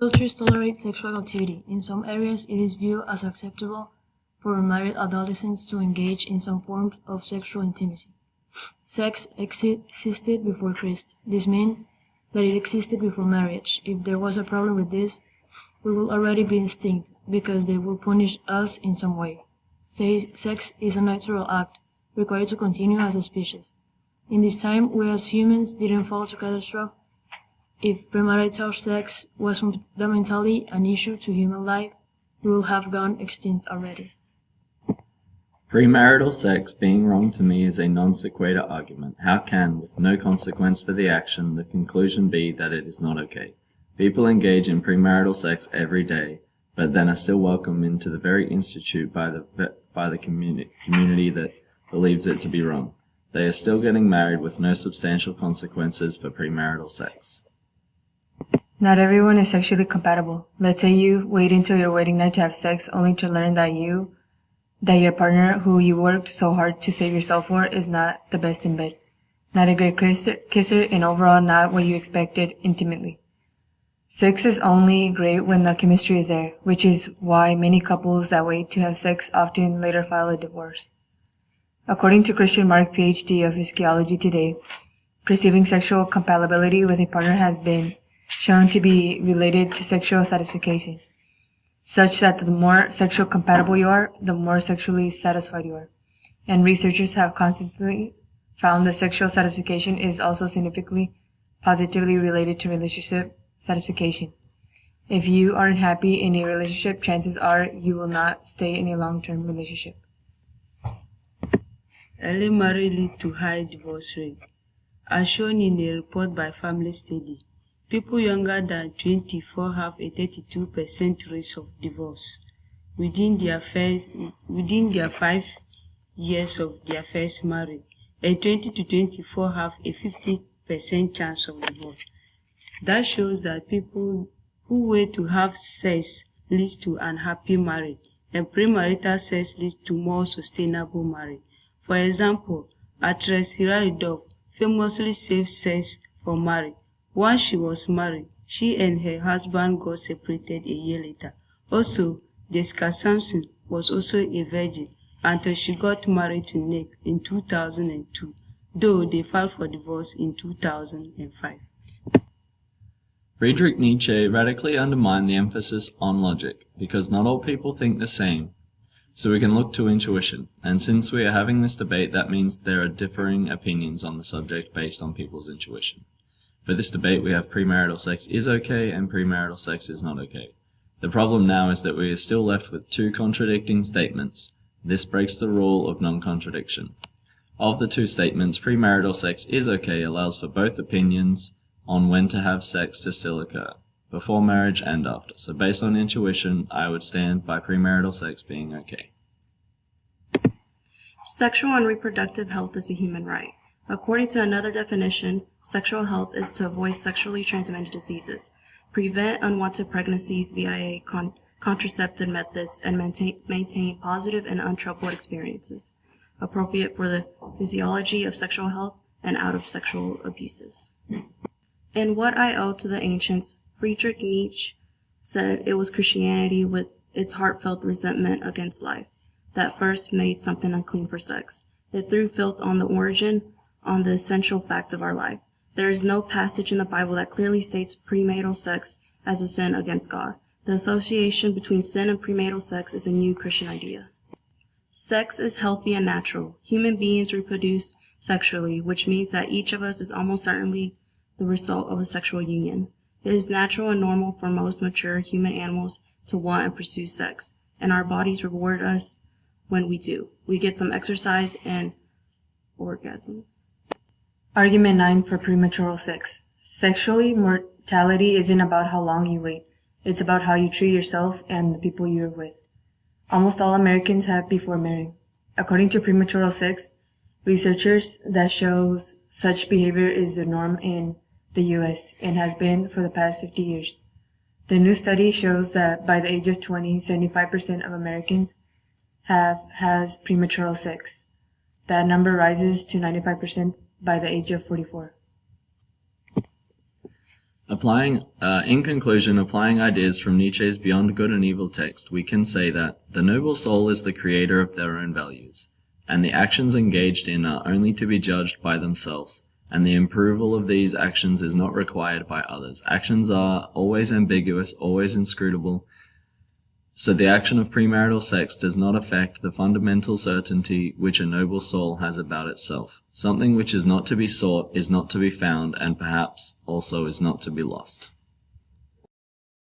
Cultures tolerate sexual activity. In some areas, it is viewed as acceptable for married adolescents to engage in some form of sexual intimacy. Sex existed before Christ. This means that it existed before marriage. If there was a problem with this, we will already be extinct, because they will punish us in some way. Sex is a natural act, required to continue as a species. In this time, we as humans didn't fall to catastrophe. If premarital sex was fundamentally an issue to human life, we would have gone extinct already. Premarital sex being wrong to me is a non sequitur argument. How can, with no consequence for the action, the conclusion be that it is not okay? People engage in premarital sex every day, but then are still welcome into the very institute by the community that believes it to be wrong. They are still getting married with no substantial consequences for premarital sex. Not everyone is sexually compatible. Let's say you wait until your wedding night to have sex, only to learn that your partner, who you worked so hard to save yourself for, is not the best in bed. Not a great kisser, and overall not what you expected intimately. Sex is only great when the chemistry is there, which is why many couples that wait to have sex often later file a divorce. According to Christian Mark, PhD of Physiology Today, perceiving sexual compatibility with a partner has been shown to be related to sexual satisfaction, such that the more sexually compatible you are, the more sexually satisfied you are. And researchers have constantly found that sexual satisfaction is also significantly positively related to relationship satisfaction. If you aren't happy in a relationship, chances are you will not stay in a long-term relationship. Early marriage leads to high divorce rate. As shown in a report by Family Study, people younger than 24 have a 32% rate of divorce within their 5 years of their first marriage, and 20 to 24 have a 50% chance of divorce. That shows that people who wait to have sex leads to unhappy marriage, and premarital sex leads to more sustainable marriage. For example, actress Hilary Duff famously saved sex for marriage. Once she was married, she and her husband got separated a year later. Also, Jessica Simpson was also a virgin until she got married to Nick in 2002, though they filed for divorce in 2005. Friedrich Nietzsche radically undermined the emphasis on logic, because not all people think the same. So we can look to intuition, and since we are having this debate, that means there are differing opinions on the subject based on people's intuition. For this debate, we have premarital sex is okay and premarital sex is not okay. The problem now is that we are still left with two contradicting statements. This breaks the rule of non-contradiction. Of the two statements, premarital sex is okay allows for both opinions on when to have sex to still occur, before marriage and after. So based on intuition, I would stand by premarital sex being okay. Sexual and reproductive health is a human right. According to another definition, sexual health is to avoid sexually transmitted diseases, prevent unwanted pregnancies via contraceptive methods, and maintain positive and untroubled experiences, appropriate for the physiology of sexual health and out of sexual abuses. In What I Owe to the Ancients, Friedrich Nietzsche said it was Christianity with its heartfelt resentment against life that first made something unclean for sex. It threw filth on the origin, on the essential fact of our life. There is no passage in the Bible that clearly states premarital sex as a sin against God. The association between sin and premarital sex is a new Christian idea. Sex is healthy and natural. Human beings reproduce sexually, which means that each of us is almost certainly the result of a sexual union. It is natural and normal for most mature human animals to want and pursue sex, and our bodies reward us when we do. We get some exercise and orgasm. Argument 9 for premarital sex. Sexually, mortality isn't about how long you wait. It's about how you treat yourself and the people you're with. Almost all Americans have before marrying. According to premarital sex researchers, that shows such behavior is the norm in the U.S. and has been for the past 50 years. The new study shows that by the age of 20, 75% of Americans has premarital sex. That number rises to 95% by the age of 44. In conclusion, applying ideas from Nietzsche's Beyond Good and Evil text, we can say that the noble soul is the creator of their own values, and the actions engaged in are only to be judged by themselves, and the approval of these actions is not required by others. Actions are always ambiguous, always inscrutable, so the action of premarital sex does not affect the fundamental certainty which a noble soul has about itself. Something which is not to be sought is not to be found, and perhaps also is not to be lost.